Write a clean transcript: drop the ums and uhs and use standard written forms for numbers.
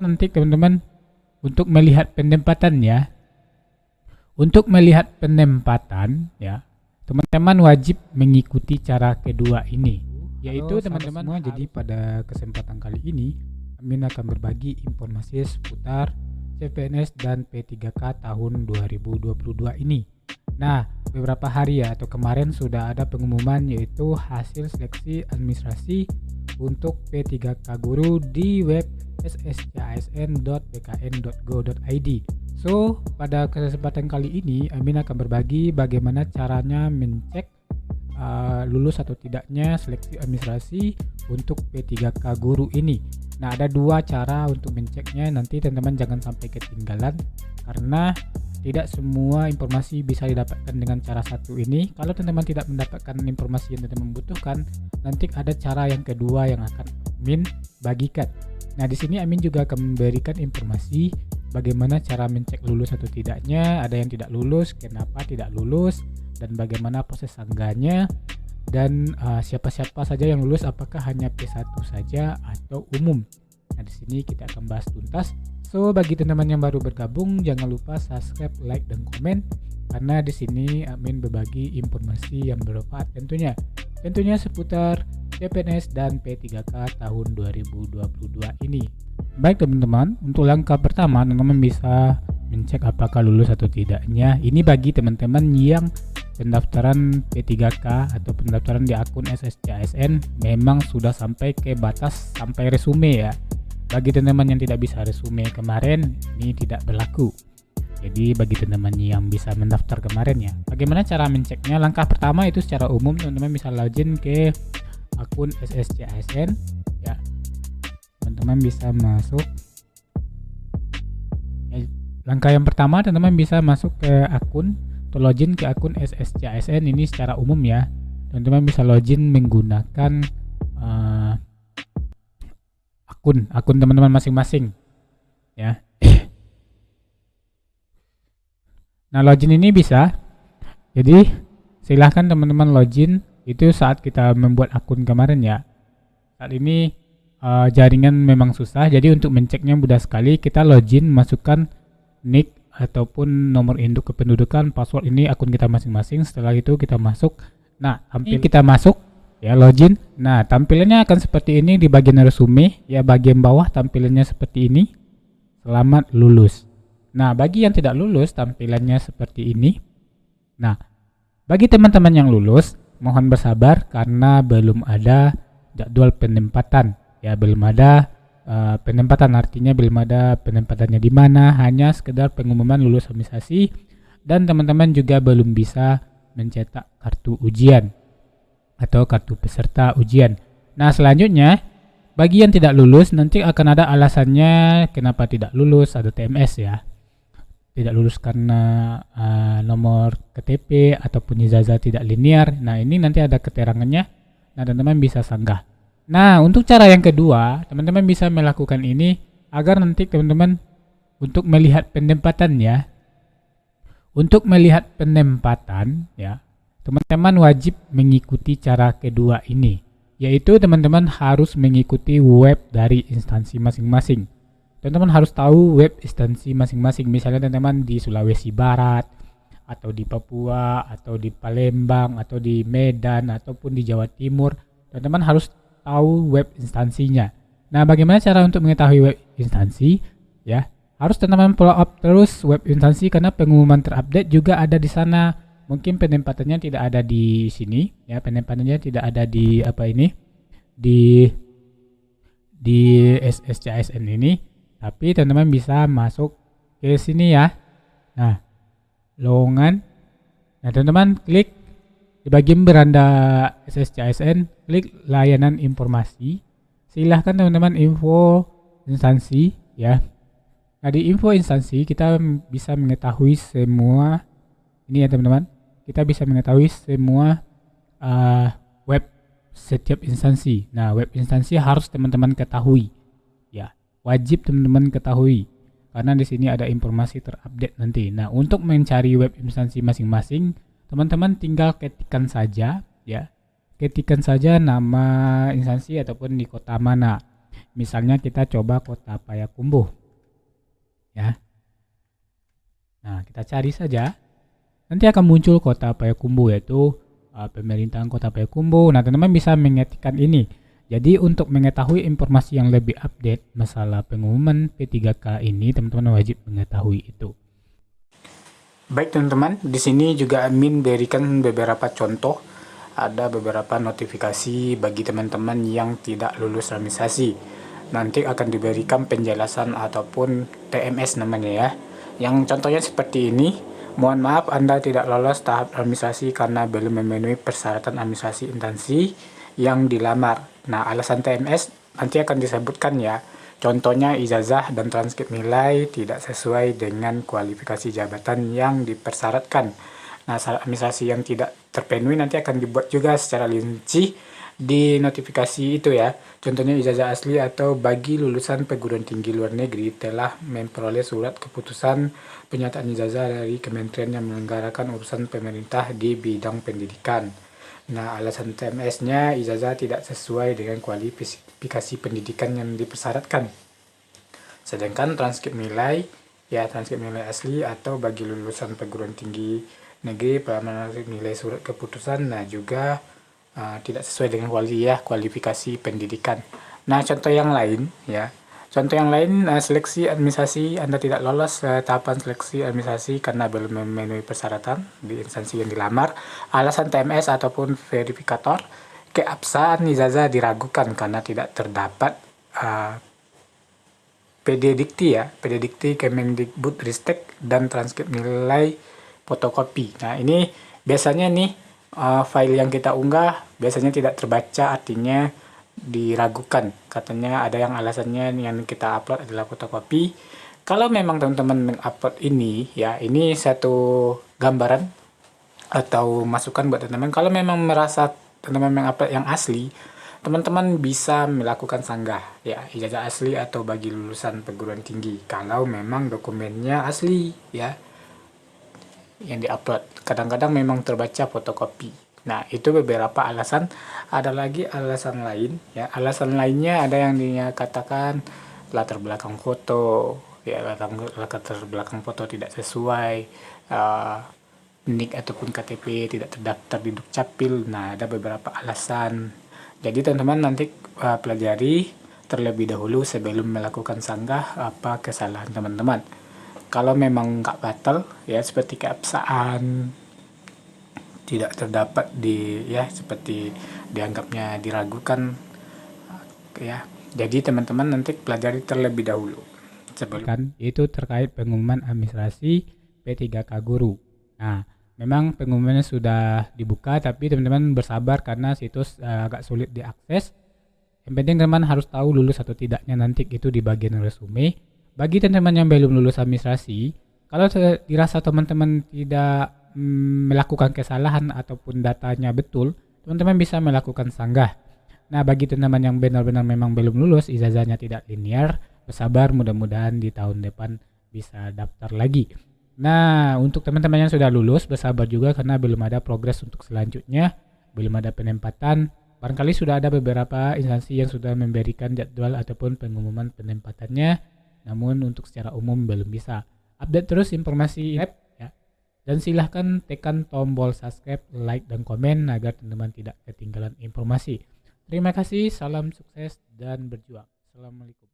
nanti teman-teman untuk melihat penempatan ya. Untuk melihat penempatan ya, teman-teman wajib mengikuti cara kedua ini, yaitu teman-teman semua. Jadi pada kesempatan kali ini Amin akan berbagi informasi seputar CPNS dan P3K tahun 2022 ini. Nah, beberapa hari ya atau kemarin sudah ada pengumuman yaitu hasil seleksi administrasi untuk P3K guru di web sscsn.bkn.go.id. So, pada kesempatan kali ini Amin akan berbagi bagaimana caranya mencek lulus atau tidaknya seleksi administrasi untuk P3K guru ini. Nah, ada dua cara untuk menceknya. Nanti teman-teman jangan sampai ketinggalan karena tidak semua informasi bisa didapatkan dengan cara satu ini. Kalau teman-teman tidak mendapatkan informasi yang teman-teman butuhkan, nanti ada cara yang kedua yang akan Amin bagikan. Nah, di sini Amin juga akan memberikan informasi bagaimana cara mencek lulus atau tidaknya, ada yang tidak lulus, kenapa tidak lulus, dan bagaimana proses sanggahnya, dan siapa-siapa saja yang lulus, apakah hanya P1 saja atau umum. Nah, di sini kita akan bahas tuntas. So, bagi teman-teman yang baru bergabung, jangan lupa subscribe, like, dan komen karena di sini Amin berbagi informasi yang bermanfaat tentunya seputar CPNS dan P3K tahun 2022 ini. Baik teman-teman, untuk langkah pertama teman-teman bisa mencek apakah lulus atau tidaknya. Ini bagi teman-teman yang pendaftaran P3K atau pendaftaran di akun SSCASN memang sudah sampai ke batas sampai resume ya. Bagi teman-teman yang tidak bisa resume kemarin, ini tidak berlaku. Jadi bagi teman-teman yang bisa mendaftar kemarin ya, bagaimana cara menceknya? Langkah pertama itu secara umum teman-teman bisa login ke akun SSCASN ya. Teman-teman bisa masuk ya, langkah yang pertama teman-teman bisa masuk ke akun atau login ke akun SSCASN ini secara umum ya. Teman-teman bisa login menggunakan akun teman-teman masing-masing ya. Nah, login ini bisa, jadi silahkan teman-teman login itu saat kita membuat akun kemarin ya. Saat ini jaringan memang susah, jadi untuk menceknya mudah sekali. Kita login, masukkan nick ataupun nomor induk kependudukan, password ini akun kita masing-masing. Setelah itu kita masuk. Nah, kita masuk ya, login. Nah, tampilannya akan seperti ini di bagian resume ya, bagian bawah tampilannya seperti ini. Selamat lulus. Nah, bagi yang tidak lulus tampilannya seperti ini. Nah, bagi teman-teman yang lulus mohon bersabar karena belum ada jadwal penempatan ya, belum ada penempatan, artinya belum ada penempatannya di mana, hanya sekedar pengumuman lulus administrasi dan teman-teman juga belum bisa mencetak kartu ujian atau kartu peserta ujian. Nah, selanjutnya bagi yang tidak lulus nanti akan ada alasannya kenapa tidak lulus, ada TMS ya. Tidak lulus karena nomor KTP ataupun ijazah tidak linear. Nah, ini nanti ada keterangannya. Nah, teman-teman bisa sanggah. Nah, untuk cara yang kedua, teman-teman bisa melakukan ini agar nanti teman-teman untuk melihat penempatan ya. Untuk melihat penempatan ya, teman-teman wajib mengikuti cara kedua ini, yaitu teman-teman harus mengikuti web dari instansi masing-masing. Teman-teman harus tahu web instansi masing-masing. Misalnya teman-teman di Sulawesi Barat atau di Papua atau di Palembang atau di Medan ataupun di Jawa Timur, teman-teman harus tahu web instansinya. Nah, bagaimana cara untuk mengetahui web instansi ya? Harus teman-teman follow up terus web instansi karena pengumuman terupdate juga ada di sana. Mungkin penempatannya tidak ada di sini ya, penempatannya tidak ada di di SSCASN ini. Tapi teman-teman bisa masuk ke sini ya. Nah, lowongan. Nah, teman-teman klik di bagian beranda SSCASN, klik layanan informasi. Silahkan teman-teman info instansi ya. Nah, di info instansi kita bisa mengetahui semua ini ya teman-teman. Kita bisa mengetahui semua web setiap instansi. Nah, web instansi harus teman-teman ketahui ya. Wajib teman-teman ketahui karena di sini ada informasi terupdate nanti. Nah, untuk mencari web instansi masing-masing, teman-teman tinggal ketikkan saja ya. Ketikkan saja nama instansi ataupun di kota mana. Misalnya kita coba Kota Payakumbuh ya. Nah, kita cari saja. Nanti akan muncul Kota Payakumbuh, yaitu pemerintahan Kota Payakumbuh. Nah, teman-teman bisa mengetikkan ini. Jadi untuk mengetahui informasi yang lebih update masalah pengumuman P3K ini, teman-teman wajib mengetahui itu. Baik teman-teman, di sini juga admin berikan beberapa contoh. Ada beberapa notifikasi bagi teman-teman yang tidak lulus administrasi. Nanti akan diberikan penjelasan ataupun TMS namanya ya. Yang contohnya seperti ini. Mohon maaf Anda tidak lolos tahap administrasi karena belum memenuhi persyaratan administrasi instansi yang dilamar. Nah, alasan TMS nanti akan disebutkan ya. Contohnya ijazah dan transkrip nilai tidak sesuai dengan kualifikasi jabatan yang dipersyaratkan. Nah, syarat administrasi yang tidak terpenuhi nanti akan dibuat juga secara rinci di notifikasi itu ya. Contohnya ijazah asli atau bagi lulusan perguruan tinggi luar negeri telah memperoleh surat keputusan penyataan ijazah dari kementerian yang menyelenggarakan urusan pemerintah di bidang pendidikan. Nah, alasan TMS-nya ijazah tidak sesuai dengan kualifikasi pendidikan yang dipersyaratkan. Sedangkan transkrip nilai, ya transkrip nilai asli atau bagi lulusan perguruan tinggi negeri nilai surat keputusan, nah juga tidak sesuai dengan kualifikasi pendidikan. Nah, contoh yang lain ya. Contoh yang lain, seleksi administrasi Anda tidak lolos tahapan seleksi administrasi karena belum memenuhi persyaratan di instansi yang dilamar. Alasan TMS ataupun verifikator, keabsahan ijazah diragukan karena tidak terdapat PD Dikti ya, PD Dikti Kemendikbudristek dan transkrip nilai fotokopi. Nah, ini biasanya nih file yang kita unggah biasanya tidak terbaca, artinya diragukan. Katanya ada yang alasannya yang kita upload adalah fotokopi. Kalau memang teman-teman mengupload ini ya, ini satu gambaran atau masukan buat teman-teman. Kalau memang merasa teman-teman mengupload yang asli, teman-teman bisa melakukan sanggah ya, ijazah asli atau bagi lulusan perguruan tinggi kalau memang dokumennya asli ya yang diupload. Kadang-kadang memang terbaca fotokopi. Nah, itu beberapa alasan. Ada lagi alasan lain ya. Alasan lainnya ada yang dikatakan latar belakang foto ya, latar belakang foto tidak sesuai, NIK ataupun KTP tidak terdaftar di Dukcapil. Nah, ada beberapa alasan. Jadi teman-teman nanti pelajari terlebih dahulu sebelum melakukan sanggah apa kesalahan teman-teman. Kalau memang nggak batal ya, seperti keabsahan tidak terdapat di ya, seperti dianggapnya diragukan ya. Jadi teman-teman nanti pelajari terlebih dahulu sebelum kan itu terkait pengumuman administrasi P3K guru. Nah, memang pengumumannya sudah dibuka tapi teman-teman bersabar karena situs agak sulit diakses. Yang penting teman-teman harus tahu lulus atau tidaknya nanti itu di bagian resume. Bagi teman-teman yang belum lulus administrasi, kalau dirasa teman-teman tidak melakukan kesalahan ataupun datanya betul, teman-teman bisa melakukan sanggah. Nah, bagi teman-teman yang benar-benar memang belum lulus, ijazahnya tidak linear, bersabar, mudah-mudahan di tahun depan bisa daftar lagi. Nah, untuk teman-teman yang sudah lulus, bersabar juga karena belum ada progres untuk selanjutnya, belum ada penempatan. Barangkali sudah ada beberapa instansi yang sudah memberikan jadwal ataupun pengumuman penempatannya, namun untuk secara umum belum bisa. Update terus informasi ya. Dan silahkan tekan tombol subscribe, like, dan komen agar teman-teman tidak ketinggalan informasi. Terima kasih, salam sukses dan berjuang. Assalamualaikum.